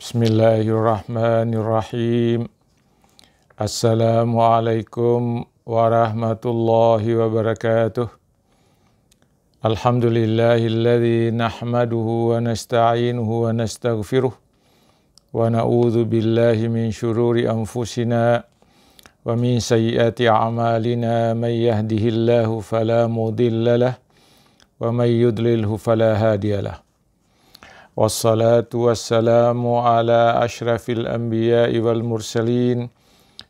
Bismillahirrahmanirrahim. Assalamualaikum warahmatullahi wabarakatuh. Alhamdulillahilladzi nahmaduhu wa nasta'inuhu wa nastaghfiruh wa na'udzu billahi min syururi anfusina wa min sayyiati a'malina may yahdihillahu fala mudilla lahu wa may yudlilhu fala hadiyalah. Wassalatu wassalamu ala ashrafil anbiya'i wal mursalin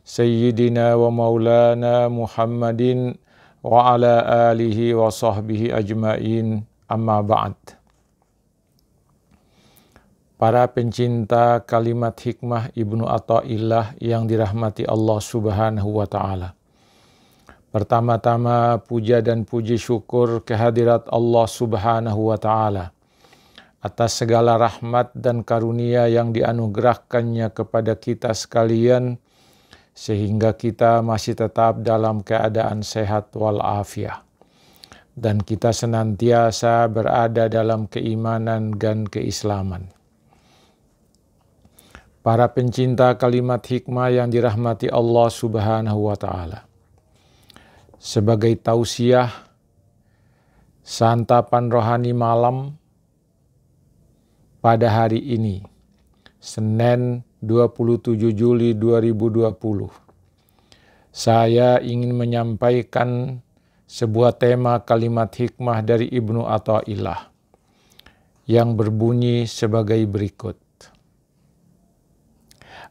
sayyidina wa maulana Muhammadin wa ala alihi wa sahbihi ajma'in, amma ba'd. Para pencinta kalimat hikmah Ibnu Athaillah yang dirahmati Allah Subhanahu wa ta'ala. Pertama-tama puja dan puji syukur kehadirat Allah Subhanahu wa ta'ala atas segala rahmat dan karunia yang dianugerahkannya kepada kita sekalian, sehingga kita masih tetap dalam keadaan sehat walafiat, dan kita senantiasa berada dalam keimanan dan keislaman. Para pencinta kalimat hikmah yang dirahmati Allah Subhanahu wa ta'ala. Sebagai tausiah, santapan rohani malam pada hari ini, Senin 27 Juli 2020, saya ingin menyampaikan sebuah tema kalimat hikmah dari Ibnu Athaillah yang berbunyi sebagai berikut.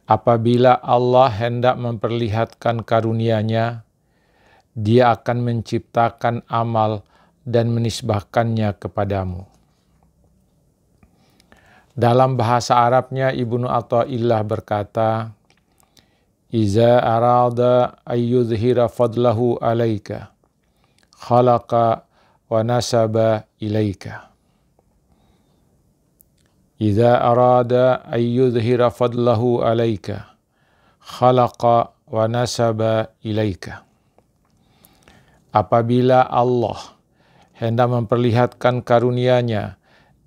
Apabila Allah hendak memperlihatkan karunia-Nya, Dia akan menciptakan amal dan menisbahkannya kepadamu. Dalam bahasa Arabnya, Ibnu Athaillah berkata, Iza arada ayyudhira fadlahu alaika, khalaqa wa nasaba ilaika. Iza arada ayyudhira fadlahu alaika, khalaqa wa nasaba ilaika. Apabila Allah hendak memperlihatkan karunia-Nya,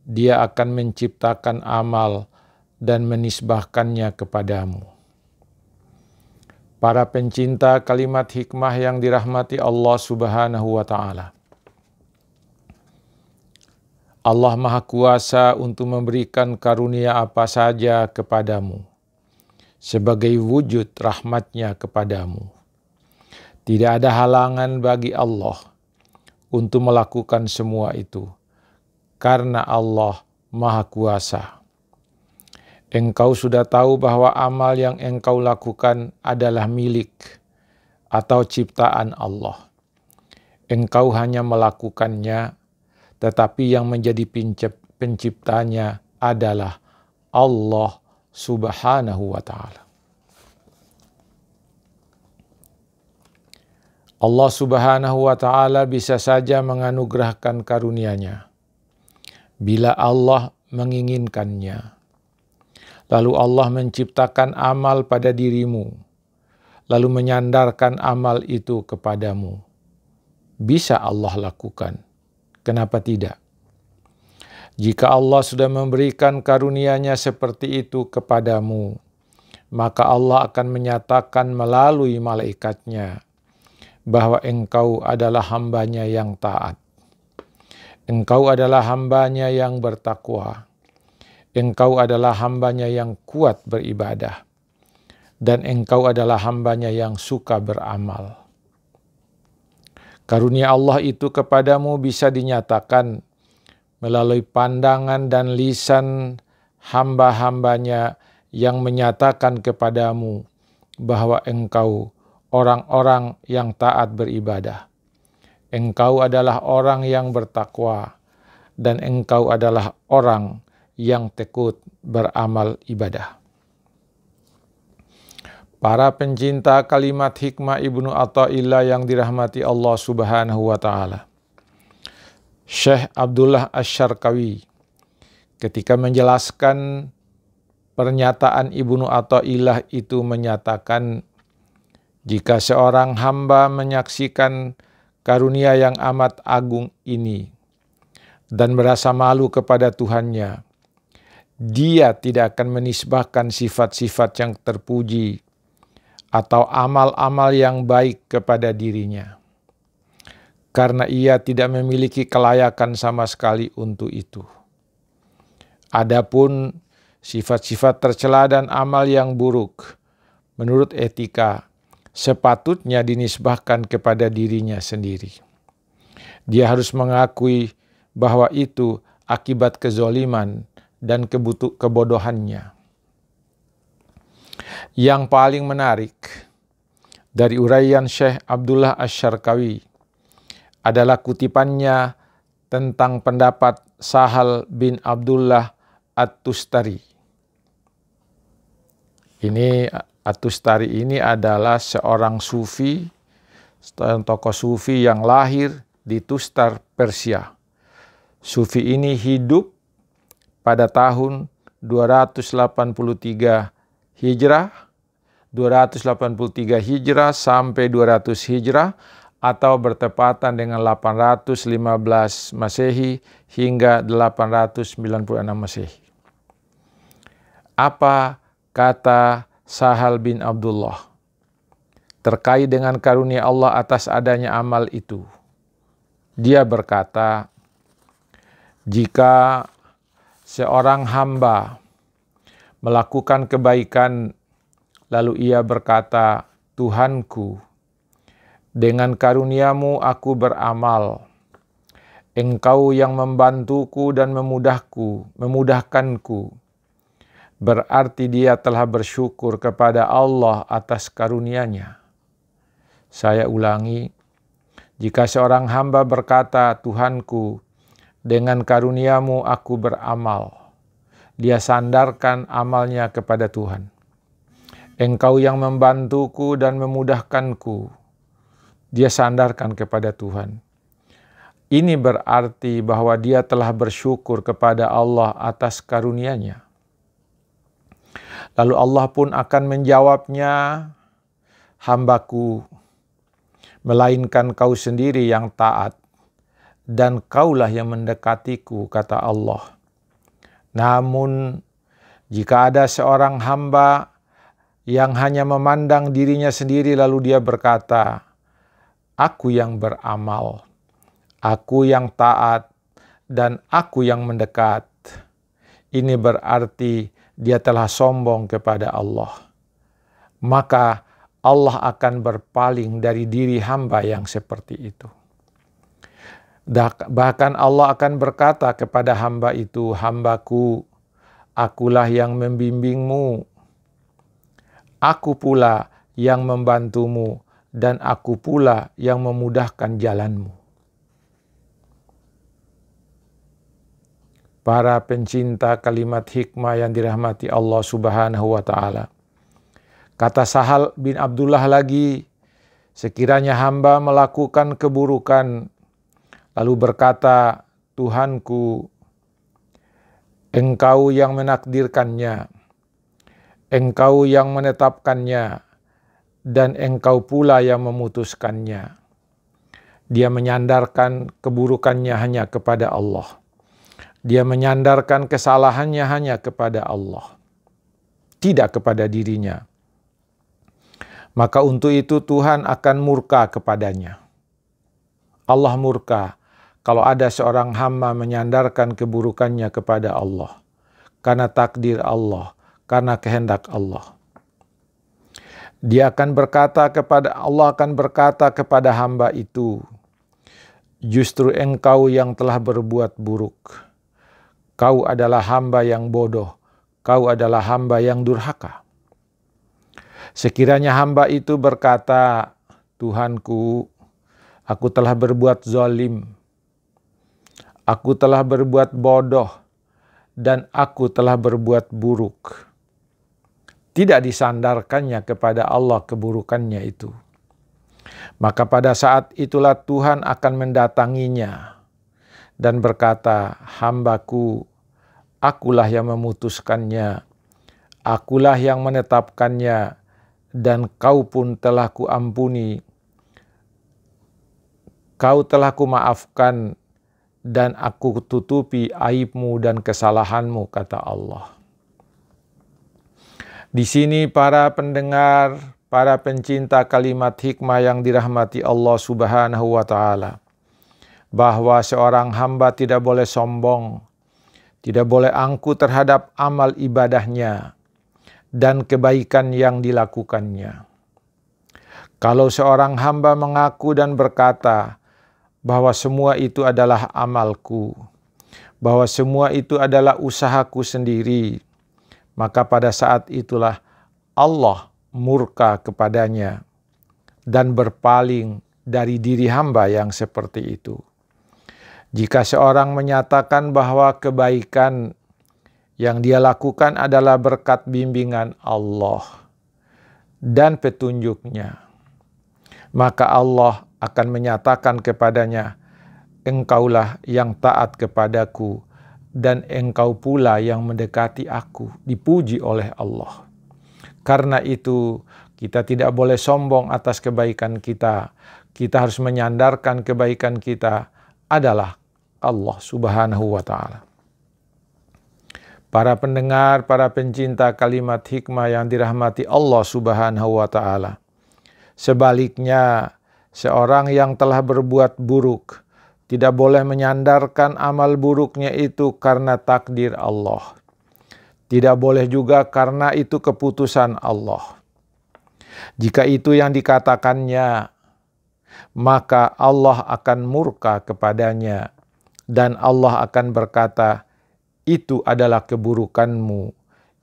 Dia akan menciptakan amal dan menisbahkannya kepadamu. Para pencinta kalimat hikmah yang dirahmati Allah Subhanahu wa ta'ala. Allah Maha Kuasa untuk memberikan karunia apa saja kepadamu, sebagai wujud rahmat-Nya kepadamu. Tidak ada halangan bagi Allah untuk melakukan semua itu, karena Allah Maha Kuasa. Engkau sudah tahu bahwa amal yang engkau lakukan adalah milik atau ciptaan Allah. Engkau hanya melakukannya, tetapi yang menjadi penciptanya adalah Allah Subhanahu wa ta'ala. Allah Subhanahu wa ta'ala bisa saja menganugerahkan karunia-Nya bila Allah menginginkannya. Lalu Allah menciptakan amal pada dirimu, lalu menyandarkan amal itu kepadamu. Bisa Allah lakukan, kenapa tidak? Jika Allah sudah memberikan karunia-Nya seperti itu kepadamu, maka Allah akan menyatakan melalui malaikat-Nya bahwa engkau adalah hamba-Nya yang taat. Engkau adalah hamba-Nya yang bertakwa. Engkau adalah hamba-Nya yang kuat beribadah. Dan engkau adalah hamba-Nya yang suka beramal. Karunia Allah itu kepadamu bisa dinyatakan melalui pandangan dan lisan hamba-hamba-Nya yang menyatakan kepadamu bahwa engkau orang-orang yang taat beribadah. Engkau adalah orang yang bertakwa, dan engkau adalah orang yang tekun beramal ibadah. Para pencinta kalimat hikmah Ibnu Athaillah yang dirahmati Allah Subhanahu wa ta'ala. Syekh Abdullah Asy-Syarqawi ketika menjelaskan pernyataan Ibnu Athaillah itu menyatakan, jika seorang hamba menyaksikan karunia yang amat agung ini dan merasa malu kepada Tuhannya, Dia tidak akan menisbahkan sifat-sifat yang terpuji atau amal-amal yang baik kepada dirinya, karena ia tidak memiliki kelayakan sama sekali untuk itu. Adapun sifat-sifat tercela dan amal yang buruk, menurut etika, sepatutnya dinisbahkan kepada dirinya sendiri. Dia harus mengakui bahwa itu akibat kezoliman dan kebodohannya. Yang paling menarik dari uraian Syekh Abdullah Asy-Syarqawi adalah kutipannya tentang pendapat Sahal bin Abdullah At-Tustari. At-Tustari ini adalah seorang sufi, tokoh sufi yang lahir di Tustar, Persia. Sufi ini hidup pada tahun 283 Hijrah sampai 200 Hijrah atau bertepatan dengan 815 Masehi hingga 896 Masehi. Apa kata Sahal bin Abdullah terkait dengan karunia Allah atas adanya amal itu? Dia berkata, jika seorang hamba melakukan kebaikan, lalu ia berkata, Tuhanku, dengan karuniamu aku beramal. Engkau yang membantuku dan memudahkanku. Berarti dia telah bersyukur kepada Allah atas karunia-Nya. Saya ulangi, jika seorang hamba berkata, Tuhanku, dengan karuniamu aku beramal, dia sandarkan amalnya kepada Tuhan. Engkau yang membantuku dan memudahkanku, dia sandarkan kepada Tuhan. Ini berarti bahwa dia telah bersyukur kepada Allah atas karunia-Nya. Lalu Allah pun akan menjawabnya, hambaku, melainkan kau sendiri yang taat, dan kaulah yang mendekatiku, kata Allah. Namun, jika ada seorang hamba yang hanya memandang dirinya sendiri lalu dia berkata, aku yang beramal, aku yang taat, dan aku yang mendekat. Ini berarti dia telah sombong kepada Allah. Maka Allah akan berpaling dari diri hamba yang seperti itu. Bahkan Allah akan berkata kepada hamba itu, hambaku, akulah yang membimbingmu, aku pula yang membantumu, dan aku pula yang memudahkan jalanmu. Para pencinta kalimat hikmah yang dirahmati Allah Subhanahu wa Ta'ala. Kata Sahal bin Abdullah lagi, sekiranya hamba melakukan keburukan, lalu berkata, Tuhanku, Engkau yang menakdirkannya, Engkau yang menetapkannya, dan Engkau pula yang memutuskannya. Dia menyandarkan keburukannya hanya kepada Allah. Dia menyandarkan kesalahannya hanya kepada Allah, tidak kepada dirinya. Maka untuk itu Tuhan akan murka kepadanya. Allah murka kalau ada seorang hamba menyandarkan keburukannya kepada Allah, karena takdir Allah, karena kehendak Allah. Allah akan berkata kepada hamba itu, justru engkau yang telah berbuat buruk. Kau adalah hamba yang bodoh, kau adalah hamba yang durhaka. Sekiranya hamba itu berkata, Tuhanku, aku telah berbuat zalim, aku telah berbuat bodoh, dan aku telah berbuat buruk. Tidak disandarkannya kepada Allah keburukannya itu. Maka pada saat itulah Tuhan akan mendatanginya dan berkata, hambaku, akulah yang memutuskannya, akulah yang menetapkannya, dan kau pun telah kuampuni, kau telah kumaafkan, dan aku tutupi aibmu dan kesalahanmu, kata Allah. Di sini para pendengar, para pencinta kalimat hikmah yang dirahmati Allah Subhanahu wa Ta'ala, bahwa seorang hamba tidak boleh sombong, tidak boleh angkuh terhadap amal ibadahnya dan kebaikan yang dilakukannya. Kalau seorang hamba mengaku dan berkata bahwa semua itu adalah amalku, bahwa semua itu adalah usahaku sendiri, maka pada saat itulah Allah murka kepadanya dan berpaling dari diri hamba yang seperti itu. Jika seorang menyatakan bahwa kebaikan yang dia lakukan adalah berkat bimbingan Allah dan petunjuknya, maka Allah akan menyatakan kepadanya, engkaulah yang taat kepadaku dan engkau pula yang mendekati aku, dipuji oleh Allah. Karena itu kita tidak boleh sombong atas kebaikan kita. Kita harus menyandarkan kebaikan kita adalah Allah Subhanahu wa Ta'ala. Para pendengar, para pencinta kalimat hikmah yang dirahmati Allah Subhanahu wa Ta'ala. Sebaliknya, seorang yang telah berbuat buruk tidak boleh menyandarkan amal buruknya itu karena takdir Allah. Tidak boleh juga karena itu keputusan Allah. Jika itu yang dikatakannya, maka Allah akan murka kepadanya dan Allah akan berkata, itu adalah keburukanmu,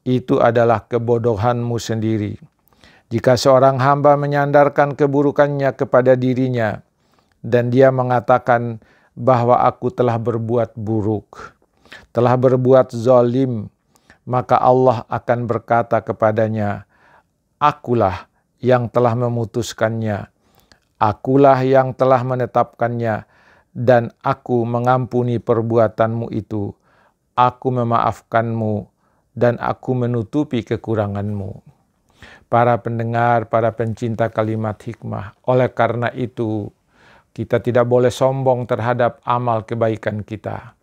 itu adalah kebodohanmu sendiri. Jika seorang hamba menyandarkan keburukannya kepada dirinya dan dia mengatakan bahwa aku telah berbuat buruk, telah berbuat zalim, maka Allah akan berkata kepadanya, akulah yang telah memutuskannya, akulah yang telah menetapkannya, dan aku mengampuni perbuatanmu itu, aku memaafkanmu, dan aku menutupi kekuranganmu. Para pendengar, para pencinta kalimat hikmah, oleh karena itu, kita tidak boleh sombong terhadap amal kebaikan kita.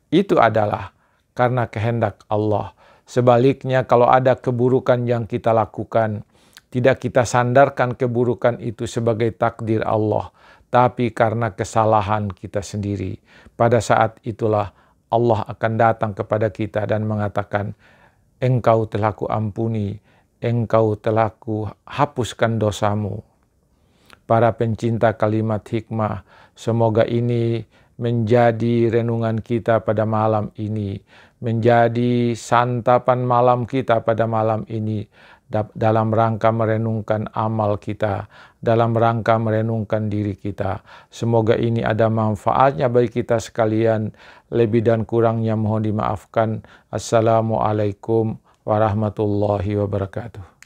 Itu adalah karena kehendak Allah. Sebaliknya, kalau ada keburukan yang kita lakukan, tidak kita sandarkan keburukan itu sebagai takdir Allah, tapi karena kesalahan kita sendiri. Pada saat itulah Allah akan datang kepada kita dan mengatakan, engkau telah kuampuni, engkau telah kuhapuskan dosamu. Para pencinta kalimat hikmah, semoga ini menjadi renungan kita pada malam ini, menjadi santapan malam kita pada malam ini, dalam rangka merenungkan amal kita, dalam rangka merenungkan diri kita. Semoga ini ada manfaatnya bagi kita sekalian. Lebih dan kurangnya mohon dimaafkan. Assalamualaikum warahmatullahi wabarakatuh.